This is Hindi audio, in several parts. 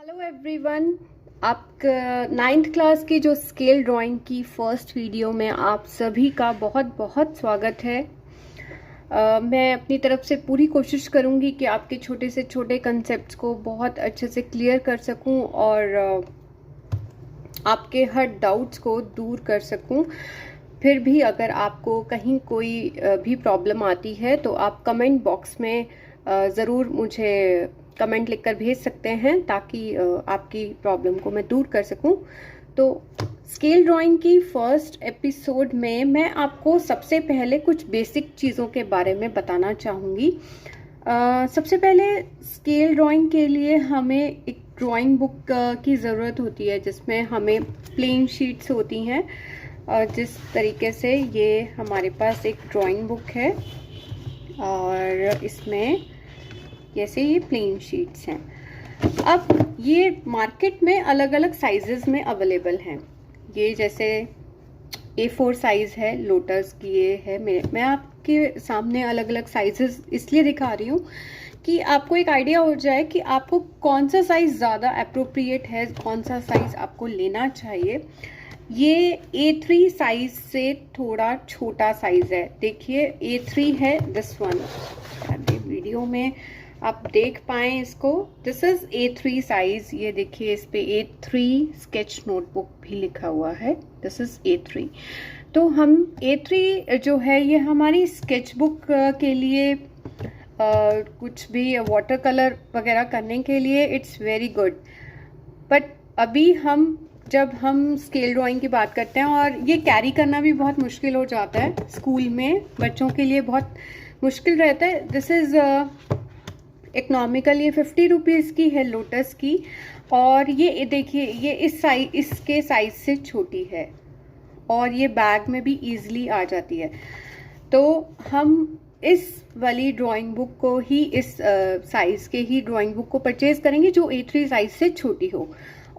हेलो एवरीवन, आप नाइन्थ क्लास की जो स्केल ड्राइंग की फर्स्ट वीडियो में आप सभी का बहुत बहुत स्वागत है। मैं अपनी तरफ से पूरी कोशिश करूंगी कि आपके छोटे से छोटे कंसेप्ट्स को बहुत अच्छे से क्लियर कर सकूं और आपके हर डाउट्स को दूर कर सकूं। फिर भी अगर आपको कहीं कोई भी प्रॉब्लम आती है तो आप कमेंट बॉक्स में ज़रूर मुझे कमेंट लिखकर भेज सकते हैं ताकि आपकी प्रॉब्लम को मैं दूर कर सकूं। तो स्केल ड्राइंग की फर्स्ट एपिसोड में मैं आपको सबसे पहले कुछ बेसिक चीज़ों के बारे में बताना चाहूँगी। सबसे पहले स्केल ड्राइंग के लिए हमें एक ड्राइंग बुक की ज़रूरत होती है जिसमें हमें प्लेन शीट्स होती हैं। जिस तरीके से ये हमारे पास एक ड्राइंग बुक है और इसमें जैसे ये प्लेन शीट्स हैं। अब ये मार्केट में अलग अलग साइजेस में अवेलेबल हैं। ये जैसे A4 साइज़ है, लोटस की ये है। मैं आपके सामने अलग अलग साइजेस इसलिए दिखा रही हूँ कि आपको एक आइडिया हो जाए कि आपको कौन सा साइज़ ज़्यादा अप्रोप्रिएट है, कौन सा साइज़ आपको लेना चाहिए। ये A3 साइज़ से थोड़ा छोटा साइज़ है। देखिए A3 है दिस वन, वीडियो में आप देख पाएँ इसको। This is A3 size. ये देखिए इस पे A3 स्केच नोटबुक भी लिखा हुआ है। This is A3। तो हम A3 जो है ये हमारी स्केच बुक के लिए कुछ भी वाटर कलर वगैरह करने के लिए इट्स वेरी गुड। बट अभी जब हम स्केल ड्राइंग की बात करते हैं और ये कैरी करना भी बहुत मुश्किल हो जाता है, स्कूल में बच्चों के लिए बहुत मुश्किल रहता है। दिस इज़ इकोनॉमिकल, ये 50 रुपीज़ की है लोटस की। और ये देखिए ये इसके साइज से छोटी है और ये बैग में भी इजीली आ जाती है। तो हम इस वाली ड्राइंग बुक को ही, इस साइज़ के ही ड्राइंग बुक को परचेज करेंगे जो A3 साइज से छोटी हो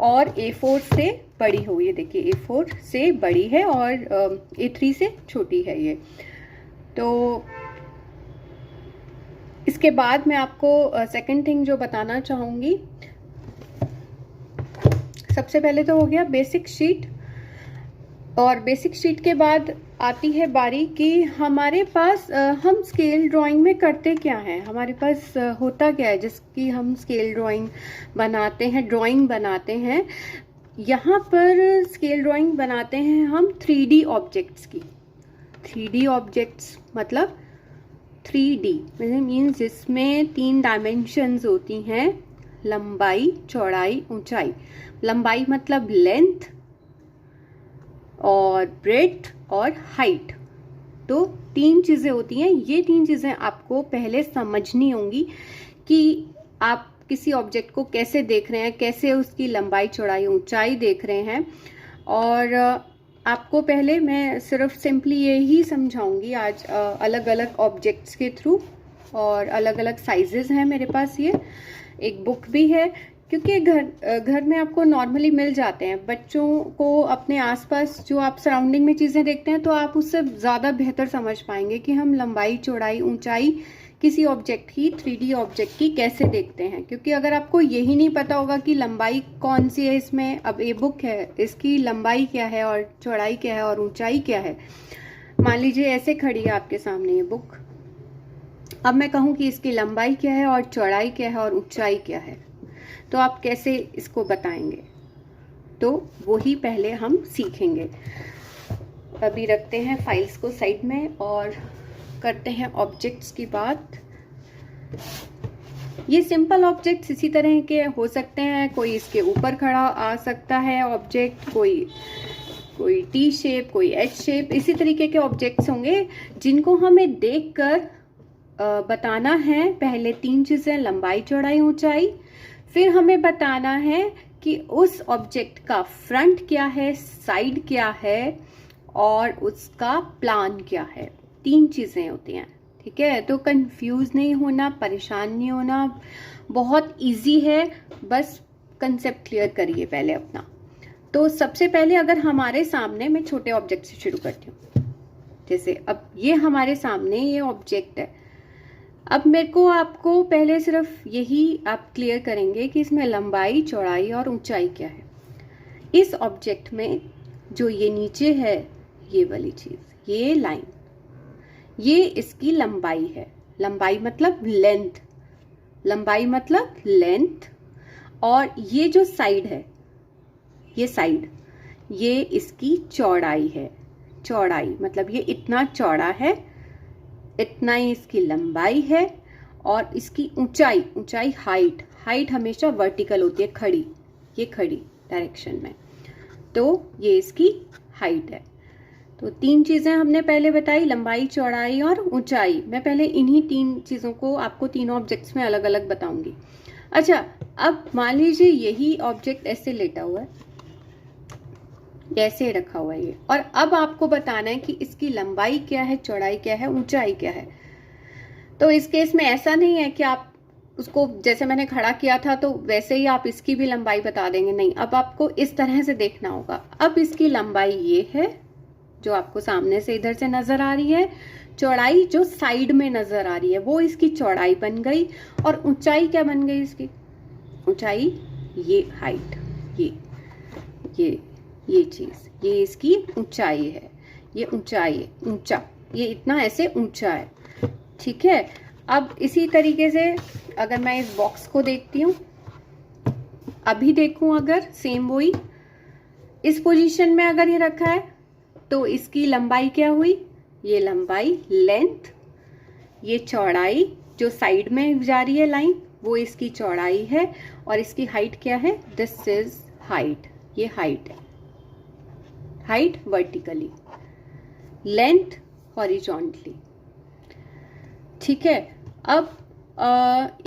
और A4 से बड़ी हो। ये देखिए A4 से बड़ी है और A3 से छोटी है ये। तो इसके बाद मैं आपको सेकंड थिंग जो बताना चाहूँगी, सबसे पहले तो हो गया बेसिक शीट। और बेसिक शीट के बाद आती है बारी कि हमारे पास हम स्केल ड्राइंग में करते क्या हैं, हमारे पास होता क्या है जिसकी हम स्केल ड्राइंग बनाते हैं। यहाँ पर स्केल ड्राइंग बनाते हैं हम 3D ऑब्जेक्ट्स की। 3D ऑब्जेक्ट्स मतलब 3D मीन्स जिसमें 3 डायमेंशंस होती हैं, लंबाई, चौड़ाई, ऊंचाई। लंबाई मतलब लेंथ और ब्रेड्थ और हाइट। तो 3 चीज़ें होती हैं। ये 3 चीज़ें आपको पहले समझनी होंगी कि आप किसी ऑब्जेक्ट को कैसे देख रहे हैं, कैसे उसकी लंबाई, चौड़ाई, ऊंचाई देख रहे हैं। और आपको पहले मैं सिर्फ सिंपली ये ही समझाऊंगी आज अलग अलग ऑब्जेक्ट्स के थ्रू। और अलग अलग साइजेस हैं मेरे पास। ये एक बुक भी है क्योंकि घर में आपको नॉर्मली मिल जाते हैं। बच्चों को अपने आसपास जो आप सराउंडिंग में चीज़ें देखते हैं तो आप उससे ज़्यादा बेहतर समझ पाएंगे कि हम लंबाई, चौड़ाई, ऊंचाई किसी ऑब्जेक्ट की, 3D ऑब्जेक्ट की कैसे देखते हैं। क्योंकि अगर आपको यही नहीं पता होगा कि लंबाई कौन सी है इसमें, अब ये बुक है, इसकी लंबाई क्या है और चौड़ाई क्या है और ऊंचाई क्या है। मान लीजिए ऐसे खड़ी है आपके सामने ये बुक। अब मैं कहूँ कि इसकी लंबाई क्या है और चौड़ाई क्या है और ऊंचाई क्या है, तो आप कैसे इसको बताएंगे? तो वो ही पहले हम सीखेंगे। अभी रखते हैं फाइल्स को साइड में और करते हैं ऑब्जेक्ट्स की बात। ये सिंपल ऑब्जेक्ट्स इसी तरह के हो सकते हैं। कोई इसके ऊपर खड़ा आ सकता है ऑब्जेक्ट, कोई टी शेप, कोई एच शेप, इसी तरीके के ऑब्जेक्ट्स होंगे जिनको हमें देखकर बताना है पहले 3 चीजें, लंबाई, चौड़ाई, ऊंचाई। फिर हमें बताना है कि उस ऑब्जेक्ट का फ्रंट क्या है, साइड क्या है और उसका प्लान क्या है। 3 चीजें होती हैं, ठीक है। तो कंफ्यूज नहीं होना, परेशान नहीं होना, बहुत इजी है। बस कंसेप्ट क्लियर करिए पहले अपना। तो सबसे पहले अगर हमारे सामने, मैं छोटे ऑब्जेक्ट से शुरू करती हूँ। जैसे अब ये हमारे सामने ये ऑब्जेक्ट है, अब मेरे को आपको पहले सिर्फ यही आप क्लियर करेंगे कि इसमें लंबाई, चौड़ाई और ऊंचाई क्या है। इस ऑब्जेक्ट में जो ये नीचे है, ये वाली चीज, ये लाइन, ये इसकी लंबाई है। लंबाई मतलब लेंथ, लंबाई मतलब लेंथ। और ये जो साइड है, ये साइड, ये इसकी चौड़ाई है। चौड़ाई मतलब ये इतना चौड़ा है, इतना ही इसकी लंबाई है। और इसकी ऊंचाई, ऊंचाई हाइट, हाइट हमेशा वर्टिकल होती है, खड़ी, ये खड़ी डायरेक्शन में, तो ये इसकी हाइट है। तो 3 चीजें हमने पहले बताई, लंबाई, चौड़ाई और ऊंचाई। मैं पहले इन्हीं 3 चीजों को आपको तीनों ऑब्जेक्ट्स में अलग अलग बताऊंगी। अच्छा, अब मान लीजिए यही ऑब्जेक्ट ऐसे लेटा हुआ है, ऐसे रखा हुआ है ये, और अब आपको बताना है कि इसकी लंबाई क्या है, चौड़ाई क्या है, ऊंचाई क्या है। तो इस केस में ऐसा नहीं है कि आप उसको जैसे मैंने खड़ा किया था तो वैसे ही आप इसकी भी लंबाई बता देंगे, नहीं। अब आपको इस तरह से देखना होगा। अब इसकी लंबाई ये है जो आपको सामने से इधर से नजर आ रही है, चौड़ाई जो साइड में नजर आ रही है वो इसकी चौड़ाई बन गई, और ऊंचाई क्या बन गई इसकी, ऊंचाई ये हाइट, ये चीज, ये इसकी ऊंचाई है, ये ऊंचाई है, ऊंचा, ये इतना ऐसे ऊंचा है, ठीक है। अब इसी तरीके से अगर मैं इस बॉक्स को देखती हूँ, अभी देखूं अगर सेम वही इस पोजीशन में अगर ये रखा है, तो इसकी लंबाई क्या हुई, ये लंबाई लेंथ, ये चौड़ाई जो साइड में जा रही है लाइन, वो इसकी चौड़ाई है, और इसकी हाइट क्या है, दिस इज हाइट, ये हाइट है, हाइट वर्टिकली, लेंथ हॉरिजॉन्टली, ठीक है। अब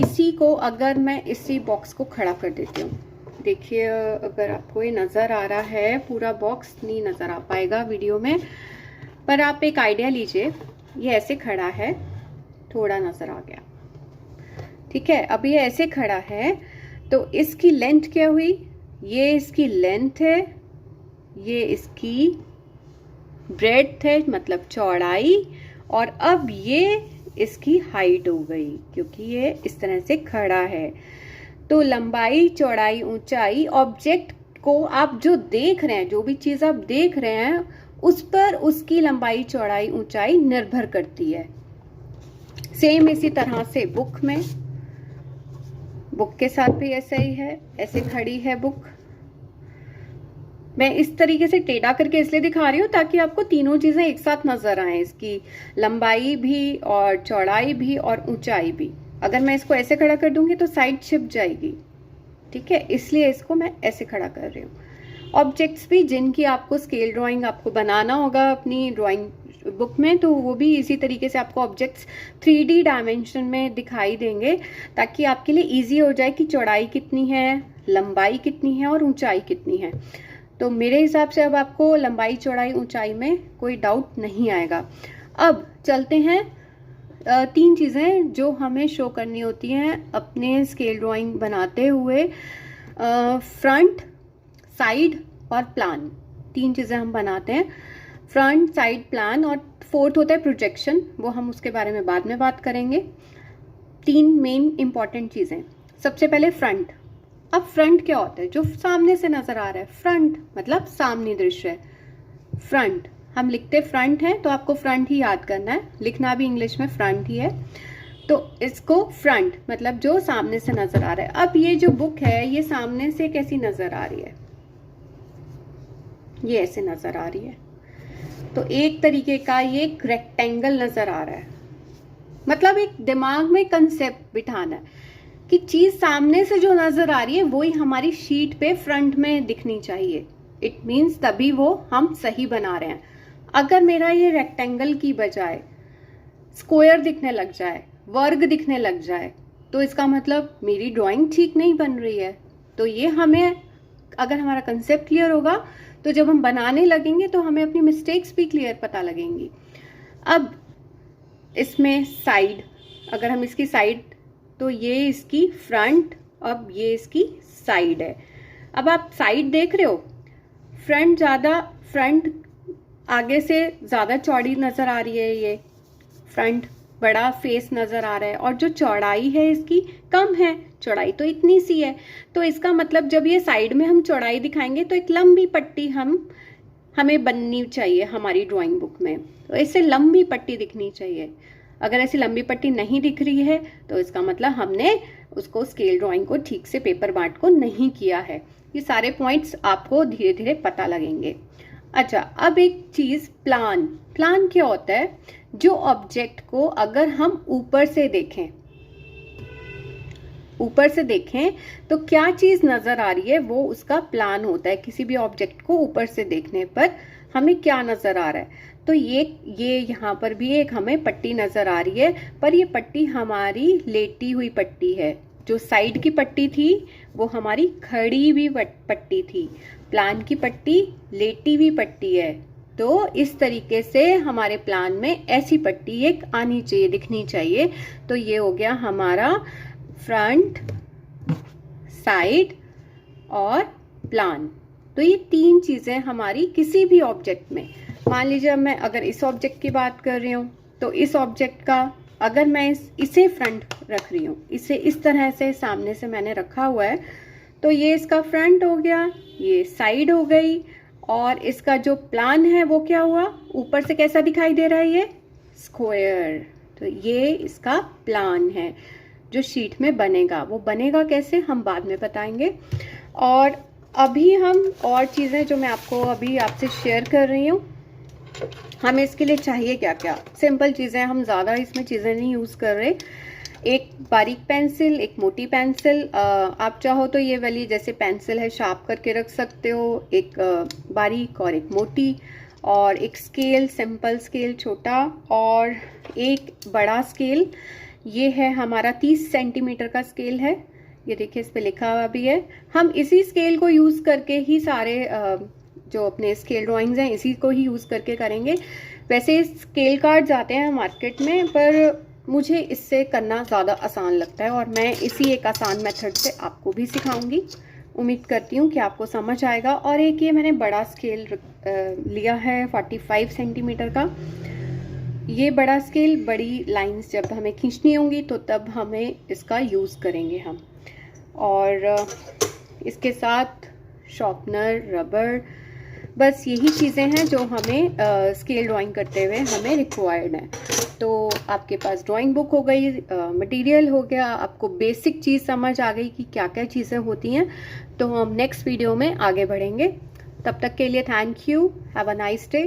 इसी को अगर मैं इसी बॉक्स को खड़ा कर देती हूँ, देखिए अगर आपको ये नज़र आ रहा है, पूरा बॉक्स नहीं नज़र आ पाएगा वीडियो में, पर आप एक आइडिया लीजिए, ये ऐसे खड़ा है, थोड़ा नज़र आ गया, ठीक है। अब ये ऐसे खड़ा है, तो इसकी लेंथ क्या हुई, ये इसकी लेंथ है, ये इसकी ब्रेड्थ है मतलब चौड़ाई, और अब ये इसकी हाइट हो गई क्योंकि ये इस तरह से खड़ा है। तो लंबाई, चौड़ाई, ऊंचाई, ऑब्जेक्ट को आप जो देख रहे हैं, जो भी चीज आप देख रहे हैं, उस पर उसकी लंबाई, चौड़ाई, ऊंचाई निर्भर करती है। सेम इसी तरह से बुक में, बुक के साथ भी ऐसा ही है, ऐसे खड़ी है बुक। मैं इस तरीके से टेढ़ा करके इसलिए दिखा रही हूँ ताकि आपको तीनों चीजें एक साथ नजर आए, इसकी लंबाई भी और चौड़ाई भी और ऊंचाई भी। अगर मैं इसको ऐसे खड़ा कर दूंगी तो साइड छिप जाएगी, ठीक है, इसलिए इसको मैं ऐसे खड़ा कर रही हूँ। ऑब्जेक्ट्स भी जिनकी आपको स्केल ड्राइंग आपको बनाना होगा अपनी ड्राइंग बुक में, तो वो भी इसी तरीके से आपको ऑब्जेक्ट्स 3D डायमेंशन में दिखाई देंगे, ताकि आपके लिए इजी हो जाए कि चौड़ाई कितनी है, लंबाई कितनी है और ऊंचाई कितनी है। तो मेरे हिसाब से अब आपको लंबाई, चौड़ाई, ऊंचाई में कोई डाउट नहीं आएगा। अब चलते हैं 3 चीज़ें जो हमें शो करनी होती हैं अपने स्केल ड्राइंग बनाते हुए, फ्रंट, साइड और प्लान। 3 चीज़ें हम बनाते हैं, फ्रंट, साइड, प्लान, और 4th होता है प्रोजेक्शन, वो हम उसके बारे में बाद में बात करेंगे। 3 मेन इंपॉर्टेंट चीज़ें। सबसे पहले फ्रंट। अब फ्रंट क्या होता है, जो सामने से नजर आ रहा है, फ्रंट मतलब सामने दृश्य है। फ्रंट हम लिखते फ्रंट है तो आपको फ्रंट ही याद करना है, लिखना भी इंग्लिश में फ्रंट ही है, तो इसको फ्रंट मतलब जो सामने से नजर आ रहा है। अब ये जो बुक है ये सामने से कैसी नजर आ रही है, ये ऐसे नजर आ रही है, तो एक तरीके का ये एक रेक्टेंगल नजर आ रहा है। मतलब एक दिमाग में कंसेप्ट बिठाना है कि चीज सामने से जो नजर आ रही है वही हमारी शीट पे फ्रंट में दिखनी चाहिए। इट मीन्स तभी वो हम सही बना रहे हैं। अगर मेरा ये रेक्टेंगल की बजाय स्क्वायर दिखने लग जाए, वर्ग दिखने लग जाए, तो इसका मतलब मेरी ड्राइंग ठीक नहीं बन रही है। तो ये हमें, अगर हमारा कंसेप्ट क्लियर होगा तो जब हम बनाने लगेंगे तो हमें अपनी मिस्टेक्स भी क्लियर पता लगेंगी। अब इसमें साइड, अगर हम इसकी साइड, तो ये इसकी फ्रंट, अब ये इसकी साइड है। अब आप साइड देख रहे हो, फ्रंट आगे से ज्यादा चौड़ी नजर आ रही है, ये फ्रंट बड़ा फेस नजर आ रहा है, और जो चौड़ाई है इसकी कम है, चौड़ाई तो इतनी सी है। तो इसका मतलब जब ये साइड में हम चौड़ाई दिखाएंगे तो एक लंबी पट्टी हमें बननी चाहिए हमारी ड्राइंग बुक में। तो इससे लंबी पट्टी दिखनी चाहिए। अगर ऐसी लंबी पट्टी नहीं दिख रही है तो इसका मतलब हमने उसको स्केल ड्राइंग को ठीक से पेपर बांट को नहीं किया है। ये सारे पॉइंट्स आपको धीरे धीरे पता लगेंगे। अच्छा, अब एक चीज, प्लान। प्लान क्या होता है? जो ऑब्जेक्ट को अगर हम ऊपर से देखें तो क्या चीज नजर आ रही है, वो उसका प्लान होता है। किसी भी ऑब्जेक्ट को ऊपर से देखने पर हमें क्या नजर आ रहा है। तो ये यहाँ पर भी एक हमें पट्टी नजर आ रही है, पर ये पट्टी हमारी लेटी हुई पट्टी है। जो साइड की पट्टी थी वो हमारी खड़ी हुई पट्टी थी। प्लान की पट्टी लेटी हुई पट्टी है। तो इस तरीके से हमारे प्लान में ऐसी पट्टी एक आनी चाहिए, दिखनी चाहिए। तो ये हो गया हमारा फ्रंट, साइड और प्लान। तो ये तीन चीजें हमारी किसी भी ऑब्जेक्ट में, मान लीजिए मैं अगर इस ऑब्जेक्ट की बात कर रही हूँ तो इस ऑब्जेक्ट का अगर मैं इसे फ्रंट रख रही हूँ, इसे इस तरह से सामने से मैंने रखा हुआ है, तो ये इसका फ्रंट हो गया, ये साइड हो गई, और इसका जो प्लान है वो क्या हुआ, ऊपर से कैसा दिखाई दे रहा है, ये स्क्वायर। तो ये इसका प्लान है जो शीट में बनेगा। वो बनेगा कैसे, हम बाद में बताएंगे। और अभी हम और चीजें जो मैं आपको अभी आपसे शेयर कर रही हूँ, हमें इसके लिए चाहिए क्या क्या। सिंपल चीजें, हम ज्यादा इसमें चीजें नहीं यूज कर रहे। एक बारीक पेंसिल, एक मोटी पेंसिल, आप चाहो तो ये वाली जैसे पेंसिल है शार्प करके रख सकते हो, एक बारीक और एक मोटी, और एक स्केल, सिंपल स्केल छोटा, और एक बड़ा स्केल। ये है हमारा 30 सेंटीमीटर का स्केल है, ये देखिए इस पे लिखा हुआ भी है। हम इसी स्केल को यूज करके ही सारे जो अपने स्केल ड्राइंग्स हैं इसी को ही यूज करके करेंगे। वैसे स्केल कार्ड्स आते हैं मार्केट में, पर मुझे इससे करना ज़्यादा आसान लगता है, और मैं इसी एक आसान मेथड से आपको भी सिखाऊंगी। उम्मीद करती हूँ कि आपको समझ आएगा। और एक ये मैंने बड़ा स्केल लिया है 45 सेंटीमीटर का। ये बड़ा स्केल, बड़ी लाइंस जब हमें खींचनी होंगी तो तब हमें इसका यूज़ करेंगे हम। और इसके साथ शॉर्पनर, रबर, बस यही चीज़ें हैं जो हमें स्केल ड्राइंग करते हुए हमें रिक्वायर्ड है। तो आपके पास ड्राइंग बुक हो गई, मटेरियल हो गया, आपको बेसिक चीज़ समझ आ गई कि क्या क्या चीज़ें होती हैं। तो हम नेक्स्ट वीडियो में आगे बढ़ेंगे। तब तक के लिए thank you, have a nice day.